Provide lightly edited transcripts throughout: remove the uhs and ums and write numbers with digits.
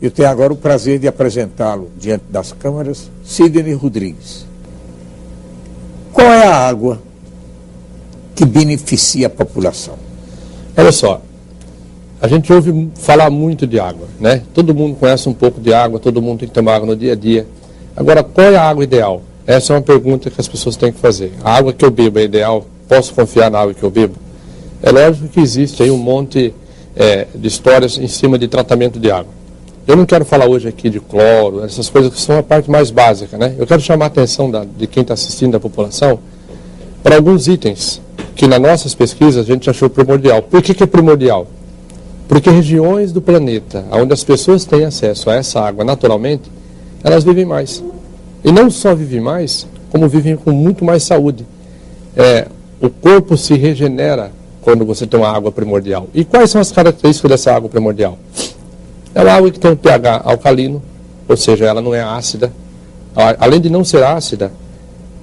Eu tenho agora o prazer de apresentá-lo diante das câmeras, Sidney Rodrigues. Qual é a água que beneficia a população? Olha só, a gente ouve falar muito de água, né? Todo mundo conhece um pouco de água, todo mundo tem que tomar água no dia a dia. Agora, qual é a água ideal? Essa é uma pergunta que as pessoas têm que fazer. A água que eu bebo é ideal? Posso confiar na água que eu bebo? É lógico que existe aí um monte de histórias em cima de tratamento de água. Eu não quero falar hoje aqui de cloro, essas coisas que são a parte mais básica, né? Eu quero chamar a atenção de quem está assistindo, da população, para alguns itens que nas nossas pesquisas a gente achou primordial. Por que é primordial? Porque regiões do planeta onde as pessoas têm acesso a essa água naturalmente, elas vivem mais. E não só vivem mais, como vivem com muito mais saúde. O corpo se regenera quando você tem uma água primordial. E quais são as características dessa água primordial? É uma água que tem um pH alcalino, ou seja, ela não é ácida. Além de não ser ácida,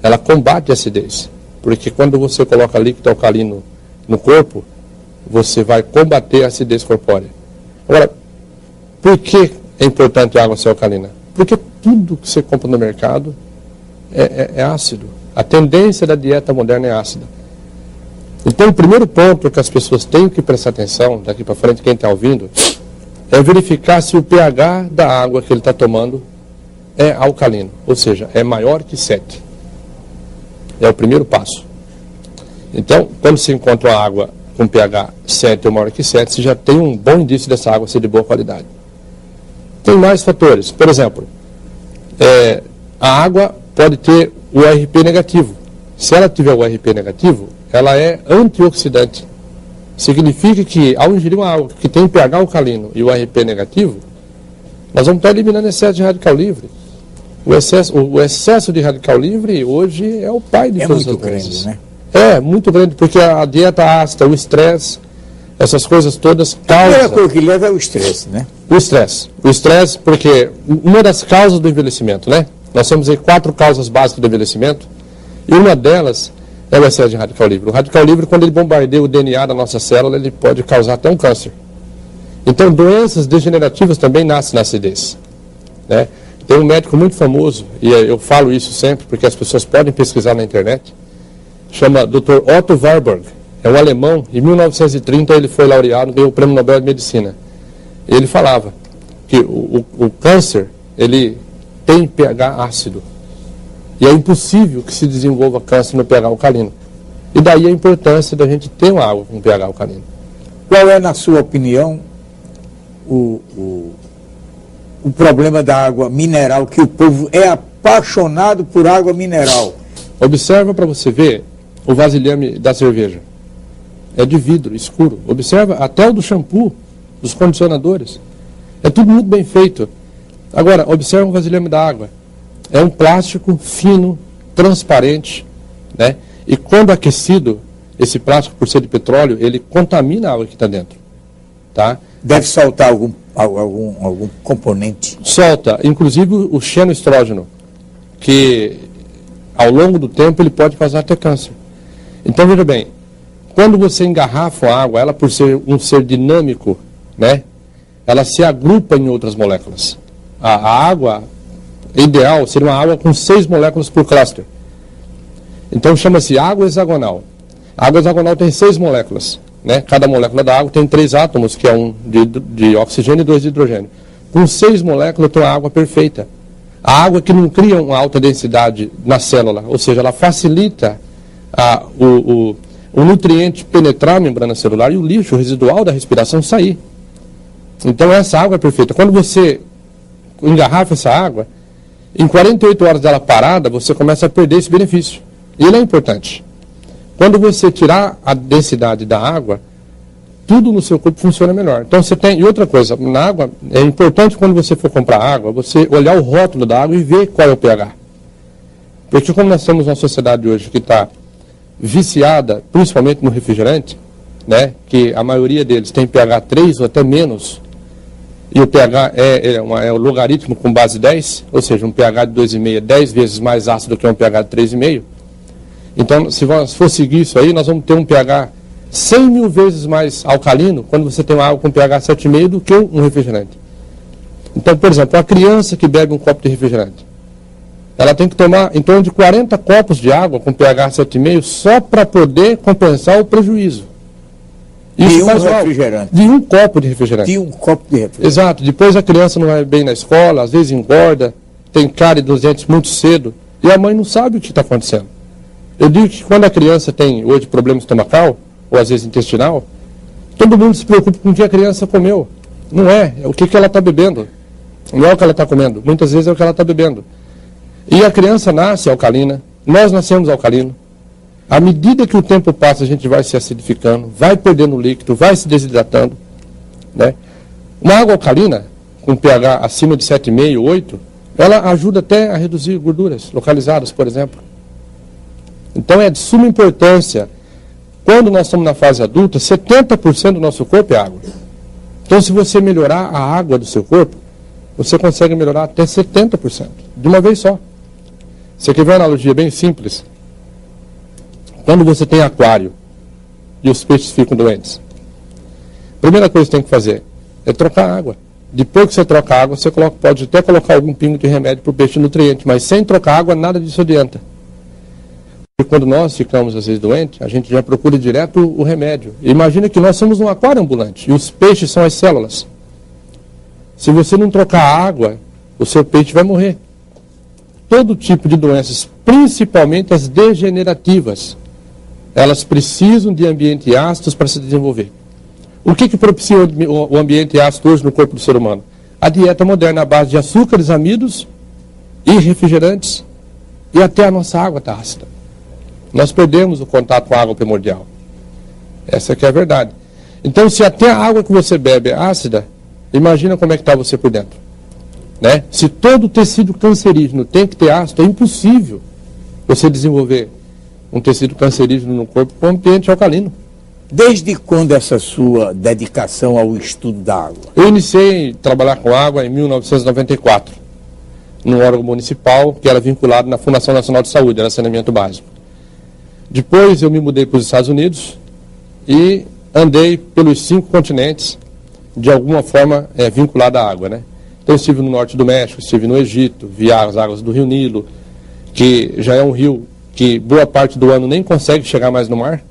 ela combate a acidez. Porque quando você coloca líquido alcalino no corpo, você vai combater a acidez corpórea. Agora, por que é importante a água ser alcalina? Porque tudo que você compra no mercado é ácido. A tendência da dieta moderna é ácida. Então, o primeiro ponto que as pessoas têm que prestar atenção, daqui para frente, quem está ouvindo, é verificar se o pH da água que ele está tomando é alcalino, ou seja, é maior que 7. É o primeiro passo. Então, quando se encontra uma água com pH 7 ou maior que 7, você já tem um bom indício dessa água ser de boa qualidade. Tem mais fatores. Por exemplo, a água pode ter o ORP negativo. Se ela tiver o ORP negativo, ela é antioxidante. Significa que, ao ingerir uma água que tem pH alcalino e o ORP negativo, nós vamos estar eliminando excesso de radical livre. O excesso de radical livre hoje é o pai de todas as doenças. Né? É muito grande, porque a dieta ácida, o estresse, essas coisas todas causam... A primeira coisa que leva é o estresse, né? O estresse, porque uma das causas do envelhecimento, né? Nós temos aí 4 causas básicas do envelhecimento, e uma delas é o excesso de radical livre. O radical livre, quando ele bombardeia o DNA da nossa célula, ele pode causar até um câncer. Então, doenças degenerativas também nascem na acidez. Né? Tem um médico muito famoso, e eu falo isso sempre, porque as pessoas podem pesquisar na internet, chama Dr. Otto Warburg. É um alemão, em 1930 ele foi laureado, ganhou o Prêmio Nobel de Medicina. Ele falava que o câncer, ele tem pH ácido. E é impossível que se desenvolva câncer no pH alcalino. E daí a importância da gente ter uma água com pH alcalino. Qual é, na sua opinião, o problema da água mineral, que o povo é apaixonado por água mineral? Observa para você ver o vasilhame da cerveja. É de vidro, escuro. Observa até o do shampoo, dos condicionadores. É tudo muito bem feito. Agora, observa o vasilhame da água. É um plástico fino, transparente, né? E quando aquecido, esse plástico, por ser de petróleo, ele contamina a água que está dentro. Tá? Deve soltar algum componente? Solta, inclusive o xenoestrógeno, que ao longo do tempo ele pode causar até câncer. Então, veja bem, quando você engarrafa a água, ela por ser um ser dinâmico, né? Ela se agrupa em outras moléculas. A água ideal seria uma água com 6 moléculas por cluster. Então chama-se água hexagonal. A água hexagonal tem 6 moléculas. Né? Cada molécula da água tem 3 átomos, que é um de oxigênio e 2 de hidrogênio. Com 6 moléculas tem uma água perfeita. A água que não cria uma alta densidade na célula, ou seja, ela facilita o nutriente penetrar a membrana celular e o lixo residual da respiração sair. Então essa água é perfeita. Quando você engarrafa essa água, em 48 horas dela parada, você começa a perder esse benefício. E ele é importante. Quando você tirar a densidade da água, tudo no seu corpo funciona melhor. Então você tem... E outra coisa, na água, é importante quando você for comprar água, você olhar o rótulo da água e ver qual é o pH. Porque como nós temos uma sociedade hoje que está viciada, principalmente no refrigerante, né, que a maioria deles tem pH 3 ou até menos, e o pH é o logaritmo com base 10, ou seja, um pH de 2,5 é 10 vezes mais ácido que um pH de 3,5. Então, se for seguir isso aí, nós vamos ter um pH 100 mil vezes mais alcalino quando você tem uma água com pH 7,5 do que um refrigerante. Então, por exemplo, uma criança que bebe um copo de refrigerante, ela tem que tomar em torno de 40 copos de água com pH 7,5 só para poder compensar o prejuízo. Isso de um refrigerante. De um copo de refrigerante. De um copo de refrigerante. Exato. Depois a criança não vai bem na escola, às vezes engorda, tem cárie dos dentes muito cedo, e a mãe não sabe o que está acontecendo. Eu digo que quando a criança tem hoje problema estomacal, ou às vezes intestinal, todo mundo se preocupa com o que a criança comeu. Não é o que ela está bebendo. Não é o que ela está comendo. Muitas vezes é o que ela está bebendo. E a criança nasce alcalina, nós nascemos alcalino. À medida que o tempo passa, a gente vai se acidificando, vai perdendo líquido, vai se desidratando. Né? Uma água alcalina, com pH acima de 7,5, 8, ela ajuda até a reduzir gorduras localizadas, por exemplo. Então é de suma importância. Quando nós estamos na fase adulta, 70% do nosso corpo é água. Então, se você melhorar a água do seu corpo, você consegue melhorar até 70%, de uma vez só. Você quer ver uma analogia bem simples? Quando você tem aquário e os peixes ficam doentes, a primeira coisa que você tem que fazer é trocar a água. Depois que você troca a água, você pode até colocar algum pingo de remédio para o peixe nutriente, mas sem trocar água, nada disso adianta. E quando nós ficamos, às vezes, doentes, a gente já procura direto o remédio. Imagina que nós somos um aquário ambulante e os peixes são as células. Se você não trocar a água, o seu peixe vai morrer. Todo tipo de doenças, principalmente as degenerativas, elas precisam de ambientes ácidos para se desenvolver. O que propicia o ambiente ácido hoje no corpo do ser humano? A dieta moderna à base de açúcares, amidos e refrigerantes, e até a nossa água está ácida. Nós perdemos o contato com a água primordial. Essa que é a verdade. Então, se até a água que você bebe é ácida, imagina como é que está você por dentro. Né? Se todo tecido cancerígeno tem que ter ácido, é impossível você desenvolver um tecido cancerígeno no corpo com ambiente alcalino. Desde quando essa sua dedicação ao estudo da água? Eu iniciei a trabalhar com água em 1994, num órgão municipal que era vinculado na Fundação Nacional de Saúde, era saneamento básico. Depois eu me mudei para os Estados Unidos e andei pelos 5 continentes, de alguma forma vinculado à água, né? Então eu estive no norte do México, estive no Egito, vi as águas do Rio Nilo, que já é um rio que boa parte do ano nem consegue chegar mais no mar,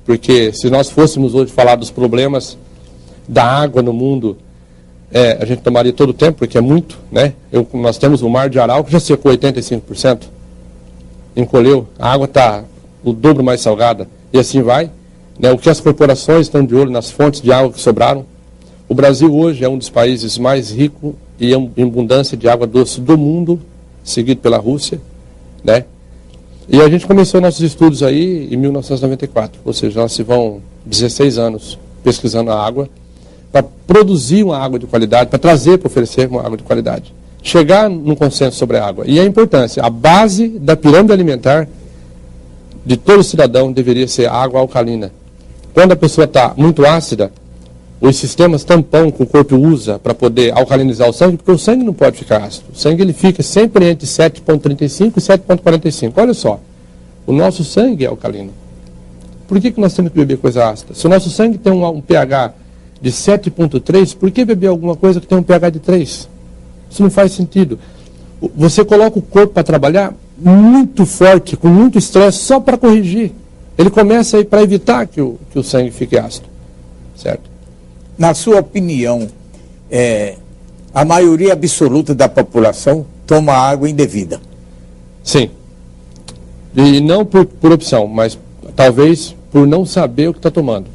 porque se nós fôssemos hoje falar dos problemas da água no mundo, a gente tomaria todo o tempo, porque é muito, né? Nós temos o Mar de Aral, que já secou 85%, encolheu, a água está o dobro mais salgada, e assim vai. Né? O que as corporações estão de olho nas fontes de água que sobraram. O Brasil hoje é um dos países mais ricos e em abundância de água doce do mundo, seguido pela Rússia, né? E a gente começou nossos estudos aí em 1994, ou seja, nós se vão 16 anos pesquisando a água, para produzir uma água de qualidade, para trazer, para oferecer uma água de qualidade. Chegar num consenso sobre a água. E a importância, a base da pirâmide alimentar de todo cidadão deveria ser água alcalina. Quando a pessoa está muito ácida, os sistemas tampão que o corpo usa para poder alcalinizar o sangue, porque o sangue não pode ficar ácido. O sangue ele fica sempre entre 7,35 e 7,45. Olha só, o nosso sangue é alcalino. Por que nós temos que beber coisa ácida? Se o nosso sangue tem um pH de 7,3, por que beber alguma coisa que tem um pH de 3? Isso não faz sentido. Você coloca o corpo para trabalhar muito forte, com muito estresse, só para corrigir. Ele começa aí para evitar que o sangue fique ácido. Certo? Na sua opinião, a maioria absoluta da população toma água indevida? Sim. E não por opção, mas talvez por não saber o que está tomando.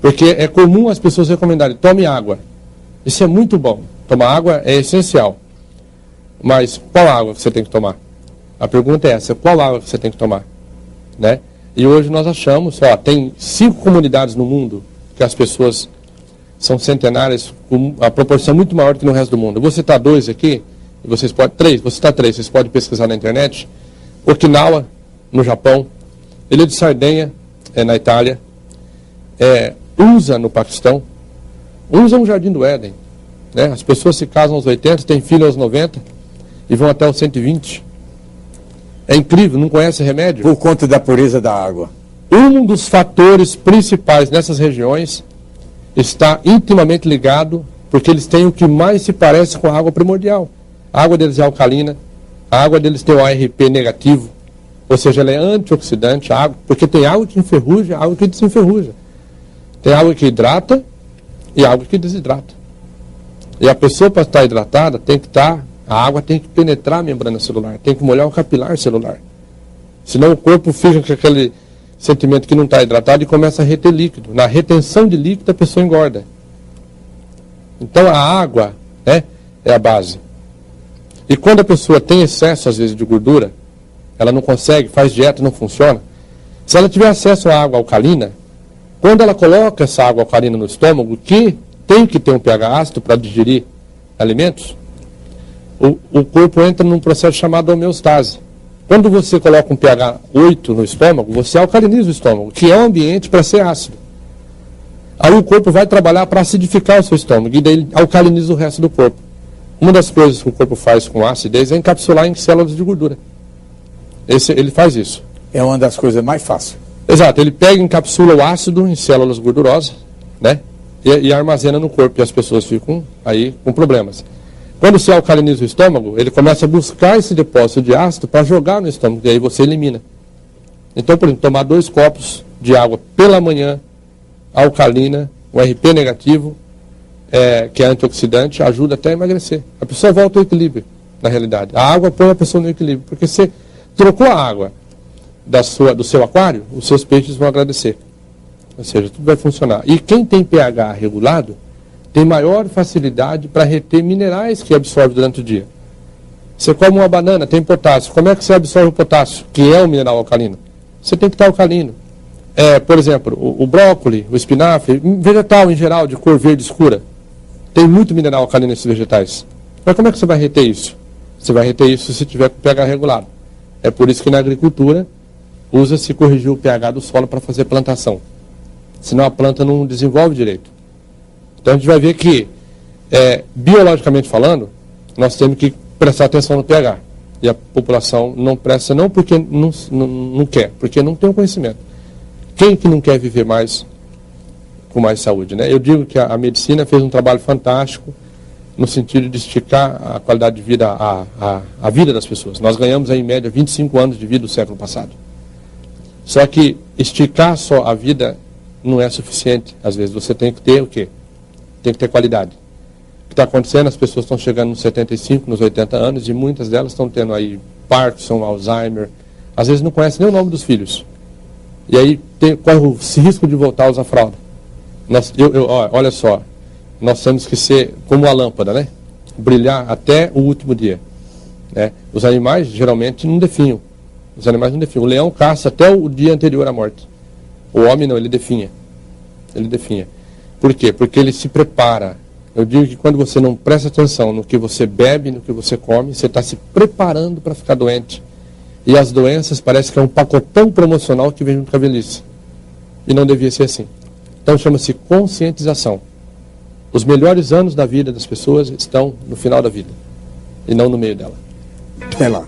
Porque é comum as pessoas recomendarem, tome água. Isso é muito bom. Tomar água é essencial. Mas qual água você tem que tomar? A pergunta é essa, qual água você tem que tomar? Né? E hoje nós achamos, tem 5 comunidades no mundo que as pessoas são centenárias, com a proporção muito maior que no resto do mundo. Eu vou citar 2 aqui, e vocês podem, 3, vou citar 3, vocês podem pesquisar na internet. Okinawa, no Japão, Ilha de Sardenha, na Itália, USA, no Paquistão. USA é um jardim do Éden. Né? As pessoas se casam aos 80, têm filhos aos 90 e vão até os 120. É incrível, não conhece remédio? Por conta da pureza da água. Um dos fatores principais nessas regiões está intimamente ligado, porque eles têm o que mais se parece com a água primordial. A água deles é alcalina, a água deles tem o ARP negativo, ou seja, ela é antioxidante, a água, porque tem água que enferruja, água que desenferruja. Tem água que hidrata e água que desidrata. E a pessoa, para estar hidratada, a água tem que penetrar a membrana celular, tem que molhar o capilar celular. Senão o corpo fica com aquele sentimento que não está hidratado e começa a reter líquido. Na retenção de líquido, a pessoa engorda. Então a água, né, é a base. E quando a pessoa tem excesso, às vezes, de gordura, ela não consegue, faz dieta, não funciona. Se ela tiver acesso à água alcalina, quando ela coloca essa água alcalina no estômago, que tem que ter um pH ácido para digerir alimentos, o corpo entra num processo chamado homeostase. Quando você coloca um pH 8 no estômago, você alcaliniza o estômago, que é um ambiente para ser ácido. Aí o corpo vai trabalhar para acidificar o seu estômago, e daí ele alcaliniza o resto do corpo. Uma das coisas que o corpo faz com acidez é encapsular em células de gordura. Ele faz isso. É uma das coisas mais fáceis. Exato, ele pega e encapsula o ácido em células gordurosas, né? E armazena no corpo, e as pessoas ficam aí com problemas. Quando você alcaliniza o estômago, ele começa a buscar esse depósito de ácido para jogar no estômago, e aí você elimina. Então, por exemplo, tomar 2 copos de água pela manhã, alcalina, o RP negativo, que é antioxidante, ajuda até a emagrecer. A pessoa volta ao equilíbrio, na realidade. A água põe a pessoa no equilíbrio, porque você trocou a água do seu aquário, os seus peixes vão agradecer. Ou seja, tudo vai funcionar. E quem tem pH regulado tem maior facilidade para reter minerais que absorve durante o dia. Você come uma banana, tem potássio. Como é que você absorve o potássio, que é um mineral alcalino? Você tem que estar alcalino. Por exemplo, o brócolis, o espinafre, vegetal em geral, de cor verde escura, tem muito mineral alcalino nesses vegetais. Mas como é que você vai reter isso? Você vai reter isso se tiver com pH regulado. É por isso que na agricultura usa-se corrigir o pH do solo para fazer plantação. Senão a planta não desenvolve direito. Então a gente vai ver que, biologicamente falando, nós temos que prestar atenção no pH. E a população não presta, não porque não quer, porque não tem o conhecimento. Quem que não quer viver mais com mais saúde, né? Eu digo que a medicina fez um trabalho fantástico no sentido de esticar a qualidade de vida, a vida das pessoas. Nós ganhamos aí, em média 25 anos de vida do século passado. Só que esticar só a vida não é suficiente. Às vezes você tem que ter o quê? Tem que ter qualidade. O que está acontecendo? As pessoas estão chegando nos 75, nos 80 anos e muitas delas estão tendo aí Parkinson, Alzheimer. Às vezes não conhecem nem o nome dos filhos. E aí corre o risco de voltar a usar fralda. Olha só, nós temos que ser como a lâmpada, né? Brilhar até o último dia. Né? Os animais geralmente não definham. Os animais não definham. O leão caça até o dia anterior à morte. O homem não, ele definha. Ele definha. Por quê? Porque ele se prepara. Eu digo que quando você não presta atenção no que você bebe, no que você come, você está se preparando para ficar doente. E as doenças parece que é um pacotão promocional que vem junto com a velhice. E não devia ser assim. Então chama-se conscientização. Os melhores anos da vida das pessoas estão no final da vida. E não no meio dela. Até lá.